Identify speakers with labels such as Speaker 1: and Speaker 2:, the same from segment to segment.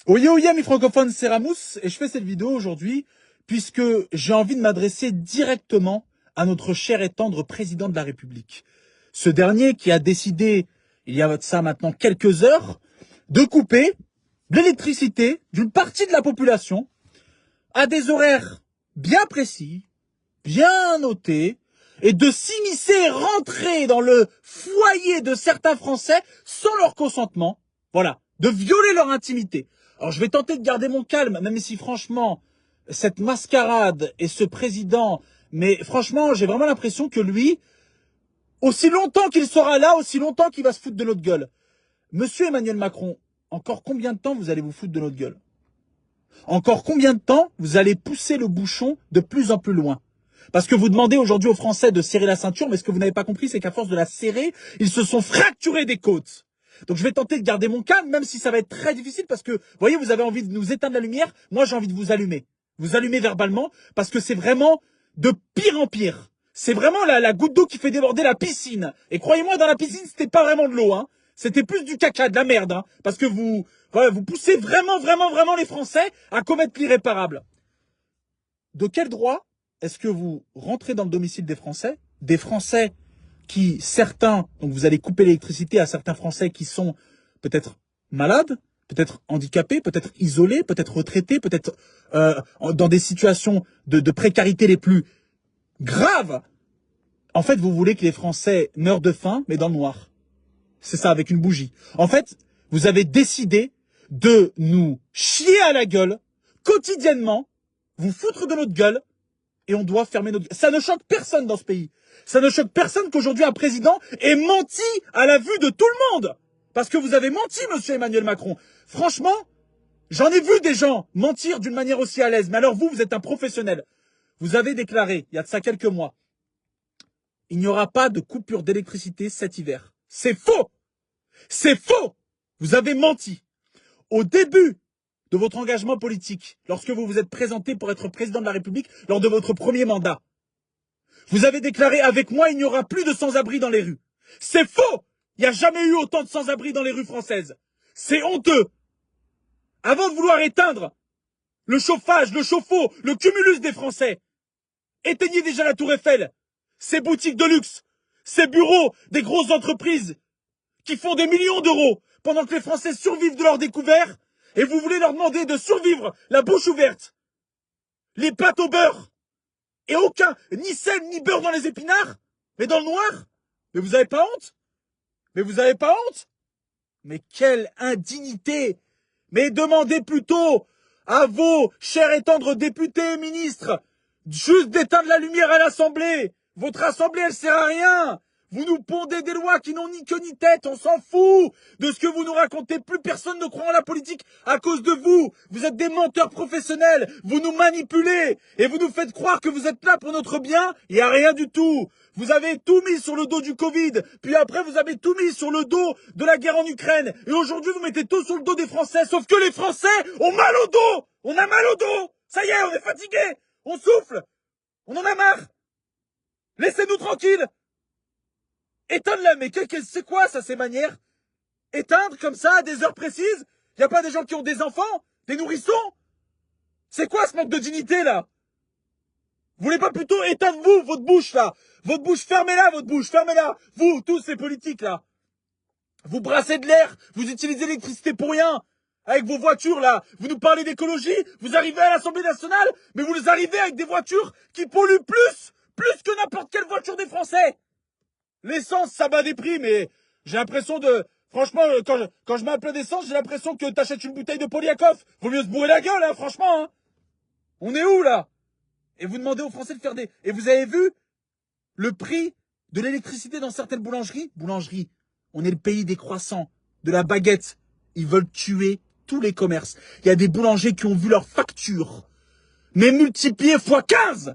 Speaker 1: Oye, amis francophones, c'est Ramous et je fais cette vidéo aujourd'hui puisque j'ai envie de m'adresser directement à notre cher et tendre président de la République. Ce dernier qui a décidé, il y a de ça maintenant quelques heures, de couper l'électricité d'une partie de la population à des horaires bien précis, bien notés, et de s'immiscer et rentrer dans le foyer de certains Français sans leur consentement. Voilà, de violer leur intimité. Alors je vais tenter de garder mon calme, même si franchement, cette mascarade et ce président, mais franchement, j'ai vraiment l'impression que lui, aussi longtemps qu'il sera là, aussi longtemps qu'il va se foutre de notre gueule. Monsieur Emmanuel Macron, encore combien de temps vous allez vous foutre de notre gueule? Encore combien de temps vous allez pousser le bouchon de plus en plus loin? Parce que vous demandez aujourd'hui aux Français de serrer la ceinture, mais ce que vous n'avez pas compris, c'est qu'à force de la serrer, ils se sont fracturés des côtes. Donc je vais tenter de garder mon calme, même si ça va être très difficile, parce que, vous voyez, vous avez envie de nous éteindre la lumière, moi j'ai envie de vous allumer. Vous allumer verbalement, parce que c'est vraiment de pire en pire. C'est vraiment la goutte d'eau qui fait déborder la piscine. Et croyez-moi, dans la piscine, c'était pas vraiment de l'eau, hein. C'était plus du caca, de la merde, hein. Parce que voilà, vous poussez vraiment les Français à commettre l'irréparable. De quel droit est-ce que vous rentrez dans le domicile des Français qui, certains, donc vous allez couper l'électricité à certains Français qui sont peut-être malades, peut-être handicapés, peut-être isolés, peut-être retraités, peut-être dans des situations de précarité les plus graves. En fait, vous voulez que les Français meurent de faim, mais dans le noir. C'est ça, avec une bougie. En fait, vous avez décidé de nous chier à la gueule, quotidiennement, vous foutre de notre gueule, et on doit fermer notre gueule. Ça ne choque personne dans ce pays. Ça ne choque personne qu'aujourd'hui un président ait menti à la vue de tout le monde. Parce que vous avez menti, monsieur Emmanuel Macron. Franchement, j'en ai vu des gens mentir d'une manière aussi à l'aise. Mais alors vous êtes un professionnel. Vous avez déclaré, il y a de ça quelques mois, il n'y aura pas de coupure d'électricité cet hiver. C'est faux! C'est faux! Vous avez menti. Au début de votre engagement politique, lorsque vous vous êtes présenté pour être président de la République lors de votre premier mandat, vous avez déclaré « Avec moi, il n'y aura plus de sans-abri dans les rues ». C'est faux! Il n'y a jamais eu autant de sans-abri dans les rues françaises. C'est honteux! Avant de vouloir éteindre le chauffage, le chauffe-eau, le cumulus des Français, éteignez déjà la Tour Eiffel, ces boutiques de luxe, ces bureaux des grosses entreprises qui font des millions d'euros pendant que les Français survivent de leur découvert, et vous voulez leur demander de survivre la bouche ouverte, les pâtes au beurre, et aucun, ni sel, ni beurre dans les épinards, mais dans le noir. Mais vous avez pas honte? Mais vous avez pas honte? Mais quelle indignité! Mais demandez plutôt à vos chers et tendres députés et ministres juste d'éteindre la lumière à l'Assemblée. Votre Assemblée, elle sert à rien. Vous nous pondez des lois qui n'ont ni queue ni tête, on s'en fout de ce que vous nous racontez. Plus personne ne croit en la politique à cause de vous. Vous êtes des menteurs professionnels, vous nous manipulez et vous nous faites croire que vous êtes là pour notre bien. Il n'y a rien du tout. Vous avez tout mis sur le dos du Covid, puis après vous avez tout mis sur le dos de la guerre en Ukraine. Et aujourd'hui vous mettez tout sur le dos des Français, sauf que les Français ont mal au dos. On a mal au dos. Ça y est, on est fatigué. On souffle. On en a marre. Laissez-nous tranquilles. Éteindre-la, mais c'est quoi ça, ces manières? Éteindre comme ça, à des heures précises? Y a pas des gens qui ont des enfants? Des nourrissons? C'est quoi ce manque de dignité, là? Vous voulez pas plutôt éteindre, vous, votre bouche, là? Votre bouche, fermez-la, votre bouche, fermez-la! Vous, tous ces politiques, là! Vous brassez de l'air, vous utilisez l'électricité pour rien! Avec vos voitures, là! Vous nous parlez d'écologie, vous arrivez à l'Assemblée nationale, mais vous arrivez avec des voitures qui polluent plus que n'importe quelle voiture des Français! L'essence, ça bat des prix, mais j'ai l'impression de... Franchement, quand je mets un plein d'essence, j'ai l'impression que t'achètes une bouteille de Polyakov. Vaut mieux se bourrer la gueule, hein, franchement, hein. On est où, là? Et vous demandez aux Français de faire des... Et vous avez vu le prix de l'électricité dans certaines boulangeries? Boulangeries, on est le pays des croissants, de la baguette. Ils veulent tuer tous les commerces. Il y a des boulangers qui ont vu leur facture, mais multipliée fois 15.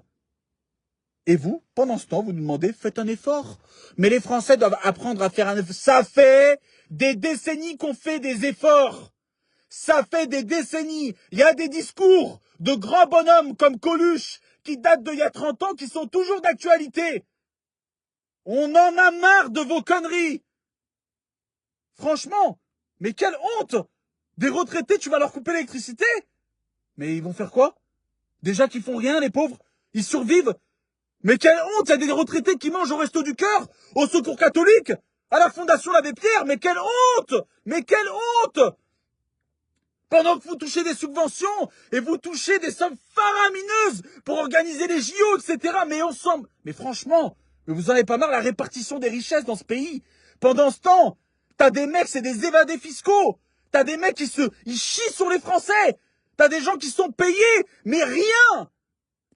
Speaker 1: Et vous, pendant ce temps, vous nous demandez, faites un effort. Mais les Français doivent apprendre à faire un effort. Ça fait des décennies qu'on fait des efforts. Ça fait des décennies. Il y a des discours de grands bonhommes comme Coluche qui datent d'il y a 30 ans qui sont toujours d'actualité. On en a marre de vos conneries. Franchement, mais quelle honte! Des retraités, tu vas leur couper l'électricité? Mais ils vont faire quoi? Déjà qu'ils font rien, les pauvres. Ils survivent. Mais quelle honte! Il y a des retraités qui mangent au Resto du Cœur, au Secours catholique, à la Fondation l'Abbé Pierre. Mais quelle honte! Mais quelle honte! Pendant que vous touchez des subventions et vous touchez des sommes faramineuses pour organiser les JO, etc. Mais ensemble, mais franchement, mais vous en avez pas marre la répartition des richesses dans ce pays. Pendant ce temps, t'as des mecs, c'est des évadés fiscaux. T'as des mecs ils chient sur les Français. T'as des gens qui sont payés, mais rien.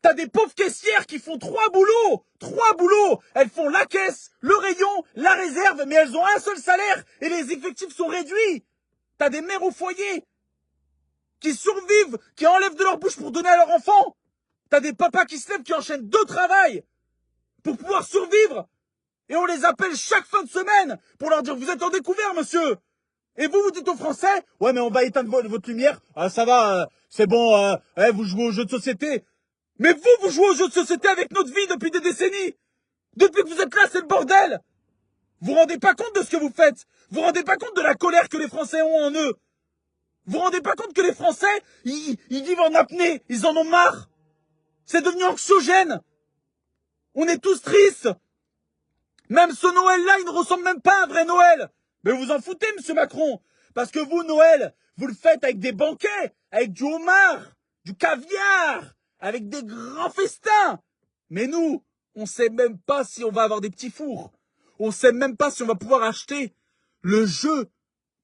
Speaker 1: T'as des pauvres caissières qui font 3 boulots. 3 boulots. Elles font la caisse, le rayon, la réserve, mais elles ont un seul salaire et les effectifs sont réduits. T'as des mères au foyer qui survivent, qui enlèvent de leur bouche pour donner à leurs enfants. T'as des papas qui se lèvent, qui enchaînent 2 travails pour pouvoir survivre. Et on les appelle chaque fin de semaine pour leur dire, vous êtes en découvert, monsieur. Et vous, vous dites aux Français, ouais, mais on va éteindre votre lumière. Ah, ça va, c'est bon, vous jouez aux jeux de société. Mais vous jouez aux jeux de société avec notre vie depuis des décennies. Depuis que vous êtes là, c'est le bordel. Vous vous rendez pas compte de ce que vous faites. Vous vous rendez pas compte de la colère que les Français ont en eux. Vous vous rendez pas compte que les Français, ils vivent en apnée. Ils en ont marre. C'est devenu anxiogène. On est tous tristes. Même ce Noël-là, il ne ressemble même pas à un vrai Noël. Mais vous en foutez, monsieur Macron. Parce que vous, Noël, vous le faites avec des banquets, avec du homard, du caviar, avec des grands festins. Mais nous, on sait même pas si on va avoir des petits fours. On sait même pas si on va pouvoir acheter le jeu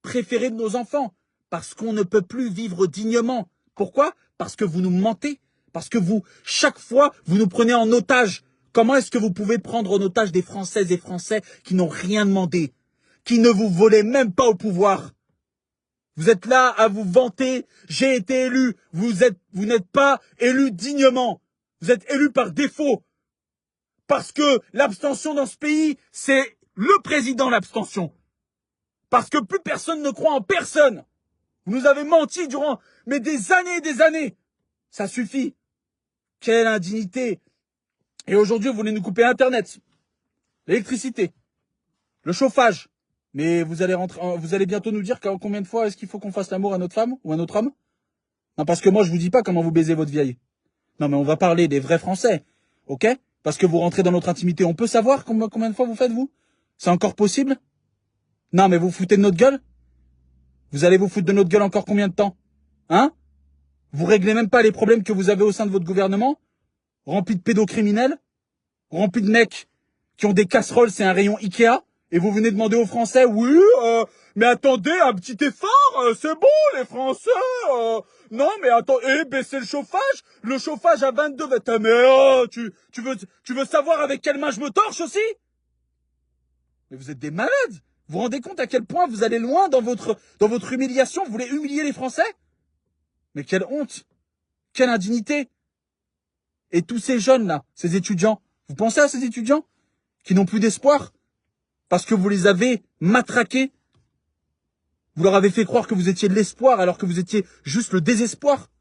Speaker 1: préféré de nos enfants. Parce qu'on ne peut plus vivre dignement. Pourquoi? Parce que vous nous mentez. Parce que vous, chaque fois, vous nous prenez en otage. Comment est-ce que vous pouvez prendre en otage des Françaises et Français qui n'ont rien demandé, qui ne vous volaient même pas au pouvoir? Vous êtes là à vous vanter, j'ai été élu. Vous n'êtes pas élu dignement. Vous êtes élu par défaut. Parce que l'abstention dans ce pays, c'est le président l'abstention. Parce que plus personne ne croit en personne. Vous nous avez menti durant des années et des années. Ça suffit. Quelle indignité. Et aujourd'hui, vous voulez nous couper Internet, l'électricité, le chauffage. Mais vous allez bientôt nous dire combien de fois est-ce qu'il faut qu'on fasse l'amour à notre femme ou à notre homme? Non, parce que moi, je vous dis pas comment vous baisez votre vieille. Non, mais on va parler des vrais Français. Ok? Parce que vous rentrez dans notre intimité. On peut savoir combien de fois vous faites, vous? C'est encore possible? Non, mais vous foutez de notre gueule? Vous allez vous foutre de notre gueule encore combien de temps? Hein? Vous réglez même pas les problèmes que vous avez au sein de votre gouvernement? Rempli de pédocriminels? Rempli de mecs qui ont des casseroles, c'est un rayon Ikea? Et vous venez demander aux Français, oui, mais attendez, un petit effort, c'est bon, les Français, non, mais attendez, baissez le chauffage à 22, mais tu veux savoir avec quelle main je me torche aussi? Mais vous êtes des malades. Vous vous rendez compte à quel point vous allez loin dans votre humiliation? Vous voulez humilier les Français? Mais quelle honte! Quelle indignité! Et tous ces jeunes-là, ces étudiants, vous pensez à ces étudiants qui n'ont plus d'espoir? Parce que vous les avez matraqués? Vous leur avez fait croire que vous étiez de l'espoir alors que vous étiez juste le désespoir?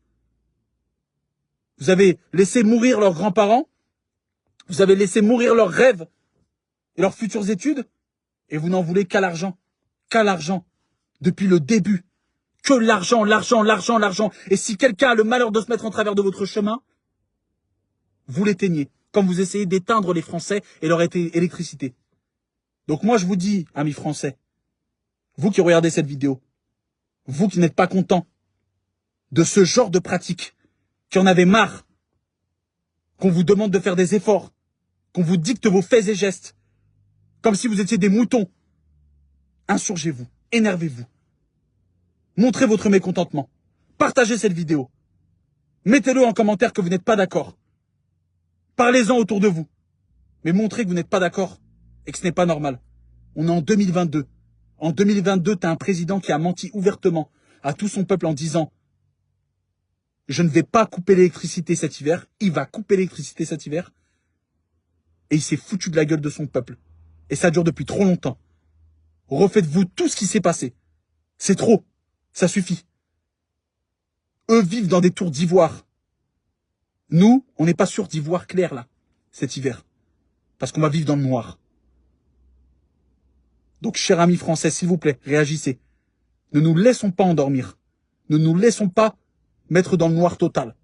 Speaker 1: Vous avez laissé mourir leurs grands-parents? Vous avez laissé mourir leurs rêves et leurs futures études? Et vous n'en voulez qu'à l'argent. Qu'à l'argent. Depuis le début. Que l'argent, l'argent, l'argent, l'argent. Et si quelqu'un a le malheur de se mettre en travers de votre chemin, vous l'éteignez. Comme vous essayez d'éteindre les Français et leur électricité. Donc moi je vous dis, amis français, vous qui regardez cette vidéo, vous qui n'êtes pas contents de ce genre de pratique, qui en avez marre, qu'on vous demande de faire des efforts, qu'on vous dicte vos faits et gestes, comme si vous étiez des moutons, insurgez-vous, énervez-vous, montrez votre mécontentement, partagez cette vidéo, mettez-le en commentaire que vous n'êtes pas d'accord, parlez-en autour de vous, mais montrez que vous n'êtes pas d'accord et que ce n'est pas normal. On est en 2022. En 2022, t'as un président qui a menti ouvertement à tout son peuple en disant « Je ne vais pas couper l'électricité cet hiver. » Il va couper l'électricité cet hiver. Et il s'est foutu de la gueule de son peuple. Et ça dure depuis trop longtemps. Refaites-vous tout ce qui s'est passé. C'est trop. Ça suffit. Eux vivent dans des tours d'ivoire. Nous, on n'est pas sûr d'y voir clair là, cet hiver. Parce qu'on va vivre dans le noir. Donc, chers amis français, s'il vous plaît, réagissez. Ne nous laissons pas endormir. Ne nous laissons pas mettre dans le noir total.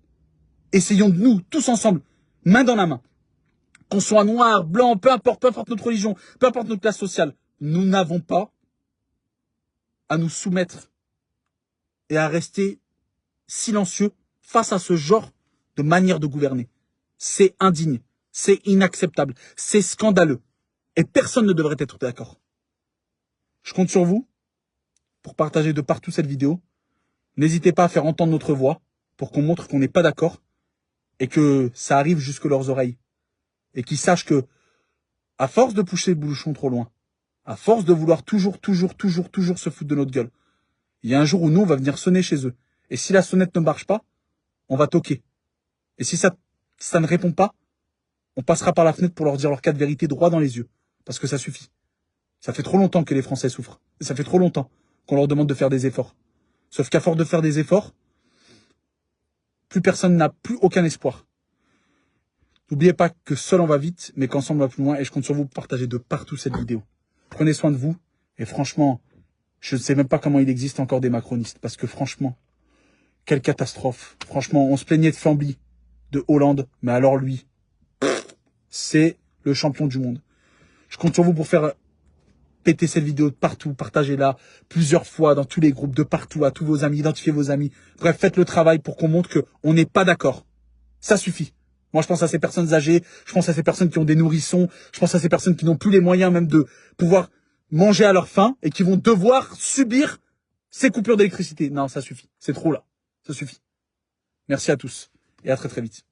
Speaker 1: Essayons de nous, tous ensemble, main dans la main, qu'on soit noir, blanc, peu importe notre religion, peu importe notre classe sociale, nous n'avons pas à nous soumettre et à rester silencieux face à ce genre de manière de gouverner. C'est indigne, c'est inacceptable, c'est scandaleux. Et personne ne devrait être d'accord. Je compte sur vous pour partager de partout cette vidéo. N'hésitez pas à faire entendre notre voix pour qu'on montre qu'on n'est pas d'accord et que ça arrive jusque leurs oreilles. Et qu'ils sachent que, à force de pousser le bouchon trop loin, à force de vouloir toujours se foutre de notre gueule, il y a un jour où nous, on va venir sonner chez eux. Et si la sonnette ne marche pas, on va toquer. Et si ça ne répond pas, on passera par la fenêtre pour leur dire leur cas de vérité droit dans les yeux. Parce que ça suffit. Ça fait trop longtemps que les Français souffrent. Et ça fait trop longtemps qu'on leur demande de faire des efforts. Sauf qu'à force de faire des efforts, plus personne n'a plus aucun espoir. N'oubliez pas que seul on va vite, mais qu'ensemble on va plus loin. Et je compte sur vous pour partager de partout cette vidéo. Prenez soin de vous. Et franchement, je ne sais même pas comment il existe encore des macronistes. Parce que franchement, quelle catastrophe. Franchement, on se plaignait de Fambly, de Hollande. Mais alors lui, c'est le champion du monde. Je compte sur vous pour faire péter cette vidéo de partout. Partagez-la plusieurs fois dans tous les groupes, de partout, à tous vos amis. Identifiez vos amis. Bref, faites le travail pour qu'on montre qu'on n'est pas d'accord. Ça suffit. Moi, je pense à ces personnes âgées, je pense à ces personnes qui ont des nourrissons, je pense à ces personnes qui n'ont plus les moyens même de pouvoir manger à leur faim et qui vont devoir subir ces coupures d'électricité. Non, ça suffit. C'est trop là. Ça suffit. Merci à tous et à très très vite.